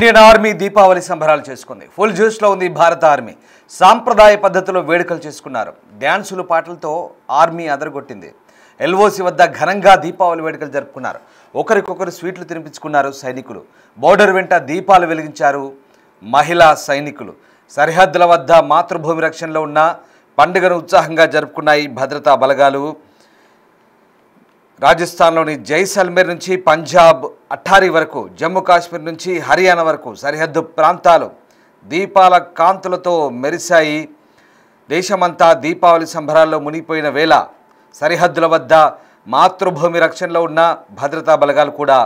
Indian army Deepavali సంబరాలు చేసుకుంది. Full జోష్లో ఉంది భారత ఆర్మీ. సాంప్రదాయ పద్ధతిలో వేడుకలు చేసుకున్నారు. డ్యాన్సులు పాటలతో ఆర్మీ అదరగొట్టింది. ఎల్ఓసి వద్ద ఘనంగా దీపావళి వేడుకలు జరుపుకున్నారు. ఒకరికొకరు స్వీట్లు తినిపించుకున్నారు సైనికులు. బోర్డర్ వెంట దీపాలు వెలిగించారు మహిళా సైనికులు. సరిహద్దుల వద్ద మాతృభూమి రక్షణలో ఉన్న పండుగను ఉత్సాహంగా జరుపుకున్నాయి భద్రతా బలగాలు. రాజస్థాన్లోని జైసల్మేర్ నుంచి పంజాబ్ అఠారీ వరకు, జమ్మూ కాశ్మీర్ నుంచి హర్యానా వరకు సరిహద్దు ప్రాంతాలు దీపాల కాంతులతో మెరిశాయి. దేశమంతా దీపావళి సంబరాల్లో మునిగిపోయిన వేళ సరిహద్దుల వద్ద మాతృభూమి రక్షణలో ఉన్న భద్రతా బలగాలు కూడా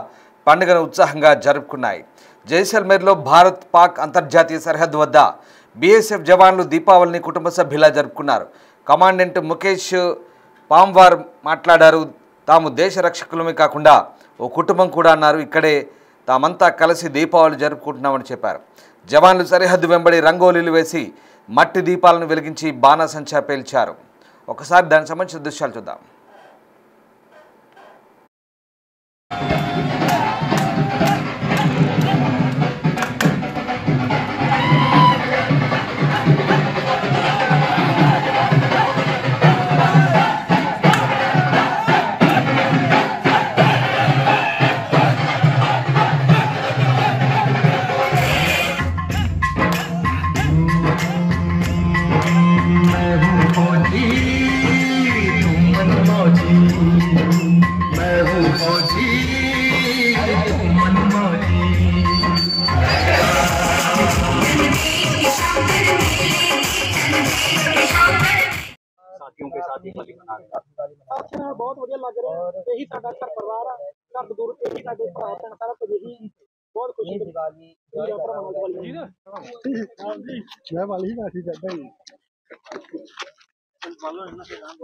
పండుగను ఉత్సాహంగా జరుపుకున్నాయి. జైసల్మేర్లో భారత్ పాక్ అంతర్జాతీయ సరిహద్దు వద్ద బీఎస్ఎఫ్ జవాన్లు దీపావళిని కుటుంబ సభ్యులా జరుపుకున్నారు. కమాండెంట్ ముఖేష్ పాంవార్ మాట్లాడారు. తాము దేశ రక్షకులమే కాకుండా ఓ కుటుంబం కూడా అన్నారు. ఇక్కడే తామంతా కలిసి దీపావళి జరుపుకుంటున్నామని చెప్పారు. జవాన్లు సరిహద్దు వెంబడి రంగోలీలు వేసి మట్టి దీపాలను వెలిగించి బాణాసంచా పేల్చారు. ఒకసారి దానికి సంబంధించిన దృశ్యాలు చూద్దాం. साथियों के साथ ही होली मना रहे हैं। बहुत बढ़िया लग रहा है। यही साडा घर परिवार है, घर दूर यही साडे भरा भैन सारा कुछ यही बहुत खुशी की दिवाली जी ना हां जी मैं वाली ही काफी करता ही चलो इतना से काम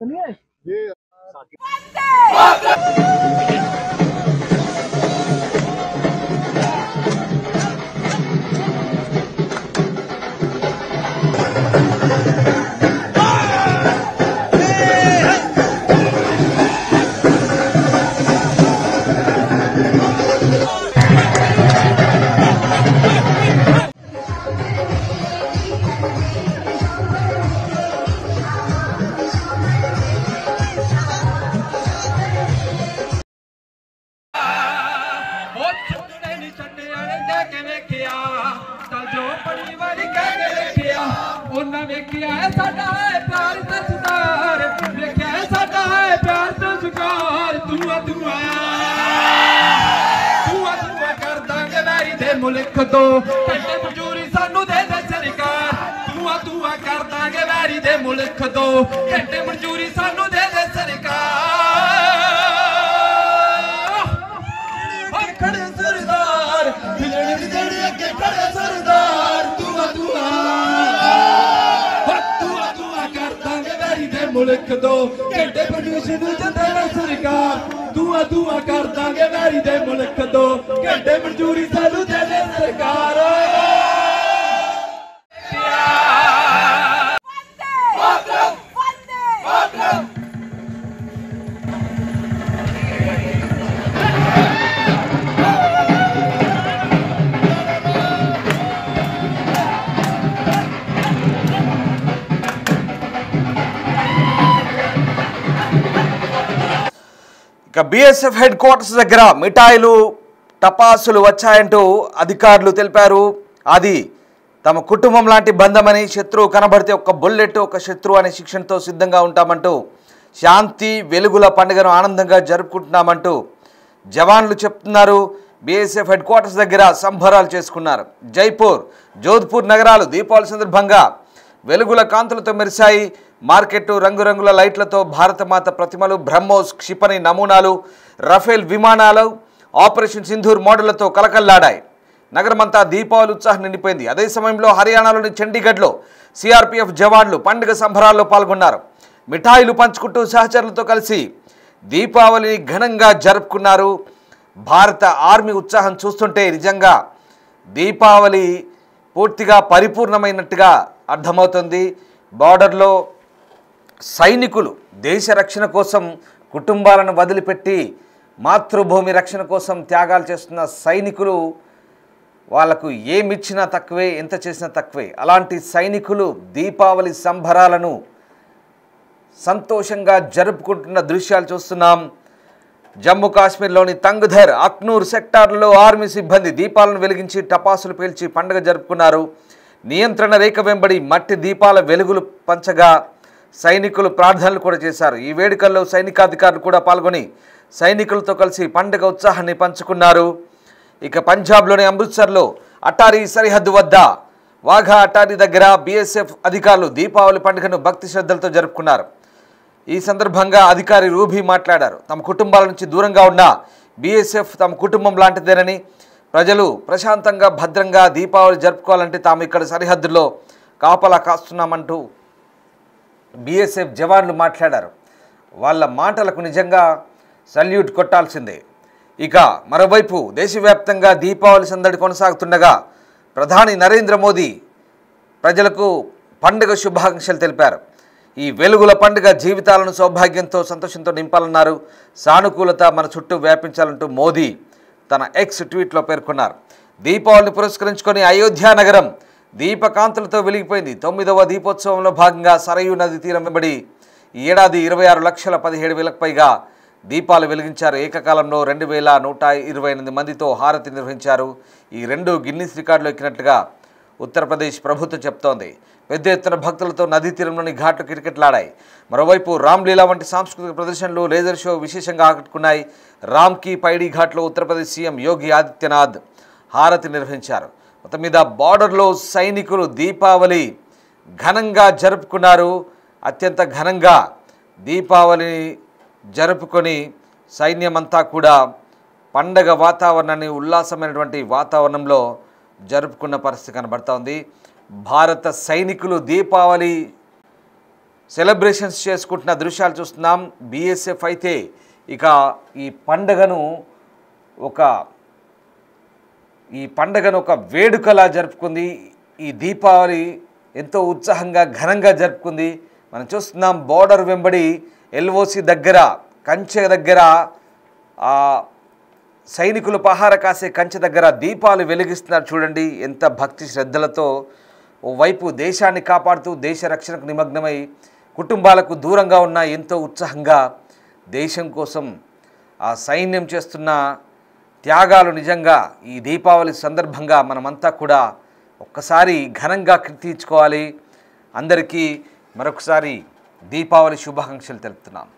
सुनिए ये मुल्क दो घंटे मजूरी सानू दे दे सरकार दुआ दुआ कर दांगे वैरी दे मुल्क दो घंटे मजूरी सानू दे दे सरकार खड़े सरदार बिजली जड़ी अगे खड़े सरदार दुआ दुआ दुआ दुआ कर दांगे वैरी दे मुल्क दो घंटे मजूरी दे दे सरकार दुआ दुआ कर दांगे वैरी दे मुल्क दो घंटे मजूरी सानू दे दे सरकार ఇక బీఎస్ఎఫ్ హెడ్ క్వార్టర్స్ దగ్గర మిఠాయిలు టపాసులు వచ్చాయంటూ అధికారులు తెలిపారు. అది తమ కుటుంబం లాంటి బంధమని, శత్రువు కనబడితే ఒక బుల్లెట్ ఒక శత్రువు అనే శిక్షణతో సిద్ధంగా ఉంటామంటూ, శాంతి వెలుగుల పండుగను ఆనందంగా జరుపుకుంటున్నామంటూ జవాన్లు చెప్తున్నారు. బీఎస్ఎఫ్ హెడ్ క్వార్టర్స్ దగ్గర సంబరాలు చేసుకున్నారు. జైపూర్, జోధ్పూర్ నగరాలు దీపావళి సందర్భంగా వెలుగుల కాంతులతో మెరిశాయి. మార్కెట్ రంగురంగుల లైట్లతో భారతమాత ప్రతిమలు, బ్రహ్మోస్ క్షిపణి నమూనాలు, రఫేల్ విమానాలు, ఆపరేషన్ సింధూర్ మోడళ్లతో కలకల్లాడాయి. నగరమంతా దీపావళి ఉత్సాహం నిండిపోయింది. అదే సమయంలో హర్యానాలోని చండీగఢ్లో సిఆర్పీఎఫ్ జవాన్లు పండుగ సంబరాల్లో పాల్గొన్నారు. మిఠాయిలు పంచుకుంటూ సహచరులతో కలిసి దీపావళిని ఘనంగా జరుపుకున్నారు. భారత ఆర్మీ ఉత్సాహం చూస్తుంటే నిజంగా దీపావళి పూర్తిగా పరిపూర్ణమైనట్టుగా అర్థమవుతుంది. బార్డర్లో సైనికులు దేశ రక్షణ కోసం కుటుంబాలను వదిలిపెట్టి మాతృభూమి రక్షణ కోసం త్యాగాలు చేస్తున్న సైనికులు, వాళ్లకు ఏమిచ్చినా తక్కువే, ఎంత చేసినా తక్కువే. అలాంటి సైనికులు దీపావళి సంబరాలను సంతోషంగా జరుపుకుంటున్న దృశ్యాలు చూస్తున్నాం. జమ్మూ కాశ్మీర్లోని తంగ్ధర్, అఖ్నూర్ సెక్టార్లలో ఆర్మీ సిబ్బంది దీపాలను వెలిగించి టపాసులు పేల్చి పండుగ జరుపుకున్నారు. నియంత్రణ రేఖ వెంబడి మట్టి దీపాల వెలుగులు పంచగా సైనికులు ప్రార్థనలు కూడా చేశారు. ఈ వేడుకల్లో సైనికాధికారులు కూడా పాల్గొని సైనికులతో కలిసి పండుగ ఉత్సాహాన్ని పంచుకున్నారు. ఇక పంజాబ్లోని అమృత్సర్లో అటారీ సరిహద్దు వద్ద వాఘా అటారీ దగ్గర బీఎస్ఎఫ్ అధికారులు దీపావళి పండుగను భక్తి శ్రద్ధలతో జరుపుకున్నారు. ఈ సందర్భంగా అధికారి రూబీ మాట్లాడారు. తమ కుటుంబాల నుంచి దూరంగా ఉన్న బీఎస్ఎఫ్ తమ కుటుంబం లాంటిదేనని, ప్రజలు ప్రశాంతంగా భద్రంగా దీపావళి జరుపుకోవాలంటే తాము ఇక్కడ సరిహద్దుల్లో కాపలా కాస్తున్నామంటూ బీఎస్ఎఫ్ జవాన్లు మాట్లాడారు. వాళ్ళ మాటలకు నిజంగా సల్యూట్ కొట్టాల్సిందే. ఇక మరోవైపు దేశవ్యాప్తంగా దీపావళి సందడి కొనసాగుతుండగా ప్రధాని నరేంద్ర మోదీ ప్రజలకు పండుగ శుభాకాంక్షలు తెలిపారు. ఈ వెలుగుల పండుగ జీవితాలను సౌభాగ్యంతో సంతోషంతో నింపాలన్నారు. సానుకూలత మన చుట్టూ వ్యాపించాలంటూ మోదీ తన ఎక్స్ ట్వీట్లో పేర్కొన్నారు. దీపావళిని పురస్కరించుకొని అయోధ్య నగరం దీపకాంతులతో వెలిగిపోయింది. 9వ దీపోత్సవంలో భాగంగా సరయూ నది తీరం వెంబడి ఈ ఏడాది 26,17,000 పైగా దీపాలు వెలిగించారు. ఏకకాలంలో 2,128 మందితో హారతి నిర్వహించారు. ఈ రెండు గిన్నిస్ రికార్డులు ఎక్కినట్లుగా ఉత్తరప్రదేశ్ ప్రభుత్వం చెప్తోంది. పెద్ద ఎత్తున భక్తులతో నదీ తీరంలోని ఘాట్లు కిటకిటలాడాయి. మరోవైపు రామ్లీలా వంటి సాంస్కృతిక ప్రదర్శనలు, లేజర్ షో విశేషంగా ఆకట్టుకున్నాయి. రామ్ కీ పైడి ఘాట్లో ఉత్తరప్రదేశ్ సీఎం యోగి ఆదిత్యనాథ్ హారతి నిర్వహించారు. మొత్తం మీద బార్డర్లో సైనికులు దీపావళి ఘనంగా జరుపుకున్నారు. అత్యంత ఘనంగా దీపావళిని జరుపుకొని సైన్యమంతా కూడా పండగ వాతావరణాన్ని ఉల్లాసమైనటువంటి వాతావరణంలో జరుపుకున్న పరిస్థితి కనబడుతోంది. భారత సైనికులు దీపావళి సెలబ్రేషన్స్ చేసుకుంటున్న దృశ్యాలు చూస్తున్నాం. బీఎస్ఎఫ్ అయితే ఇక ఈ పండగను ఒక వేడుకలా జరుపుకుంది. ఈ దీపావళి ఎంతో ఉత్సాహంగా ఘనంగా జరుపుకుంది. మనం చూస్తున్నాం బోర్డర్ వెంబడి ఎల్ఓసి దగ్గర, కంచె దగ్గర, సైనికులు పహార కాసే కంచె దగ్గర దీపాలు వెలిగిస్తున్నారు. చూడండి ఎంత భక్తి శ్రద్ధలతో. ఓవైపు దేశాన్ని కాపాడుతూ దేశ రక్షణకు నిమగ్నమై కుటుంబాలకు దూరంగా ఉన్న ఎంతో ఉత్సాహంగా దేశం కోసం ఆ సైన్యం చేస్తున్న త్యాగాలు నిజంగా ఈ దీపావళి సందర్భంగా మనమంతా కూడా ఒక్కసారి ఘనంగా కీర్తించుకోవాలి. అందరికీ మరొకసారి దీపావళి శుభాకాంక్షలు తెలుపుతున్నాం.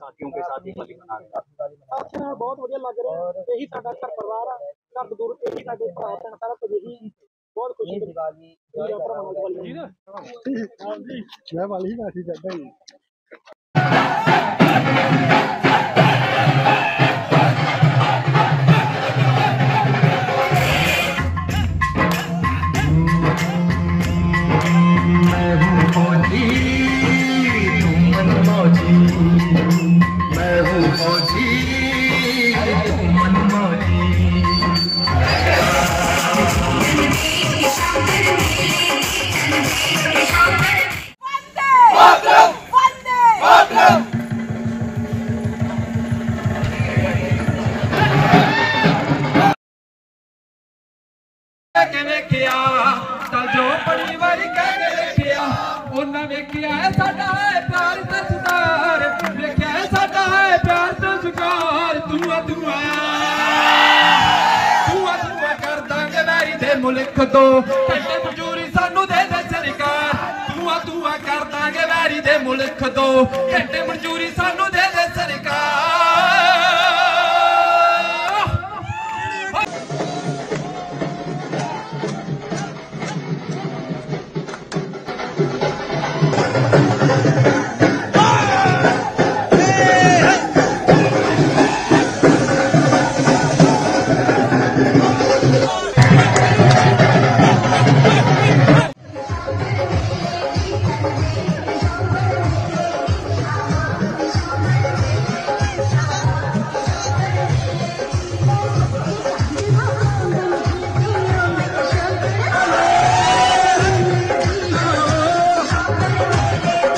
ਸਾਥੀਆਂ ਕੇ ਸਾਥ ਹੀ ਹੋਲੀ ਮਨਾ ਰਹੇ ਸਾਥੀਆਂ ਨਾਲ ਬਹੁਤ ਵਧੀਆ ਲੱਗ ਰਿਹਾ। ਇਹੀ ਸਾਡਾ ਘਰ ਪਰਿਵਾਰ ਆ, ਘਰ ਤੋਂ ਦੂਰ ਇਹੀ ਸਾਡੇ ਭਰਾ ਭੈਣ ਸਾਰਾ ਕੁਝ ਇਹੀ ਬਹੁਤ ਖੁਸ਼ੀ ਦੀ ਦੀਵਾਲੀ ਜੀ ਨਾ ਮੈਂ ਵਾਲੀ ਹੀ ਕਾਫੀ ਕਰਦਾ ਹੀ ਵੇਖਿਆ ਸਾਡਾ ਹੈ ਪਿਆਰ ਤੇ ਸਤਿਕਾਰ ਵੇਖਿਆ ਸਾਡਾ ਹੈ ਪਿਆਰ ਤੇ ਸਤਿਕਾਰ ਤੂੰ ਤੂੰ ਕਰ ਦਾਂਗੇ ਵੈਰੀ ਦੇ ਮੁਲਕ ਤੋਂ ਘੰਟੇ ਮਜ਼ਦੂਰੀ ਸਾਨੂੰ ਦੇ ਦੇ ਸਰਕਾਰ ਤੂੰ ਕਰ ਦਾਂਗੇ ਵੈਰੀ ਦੇ ਮੁਲਕ ਤੋਂ ਘੰਟੇ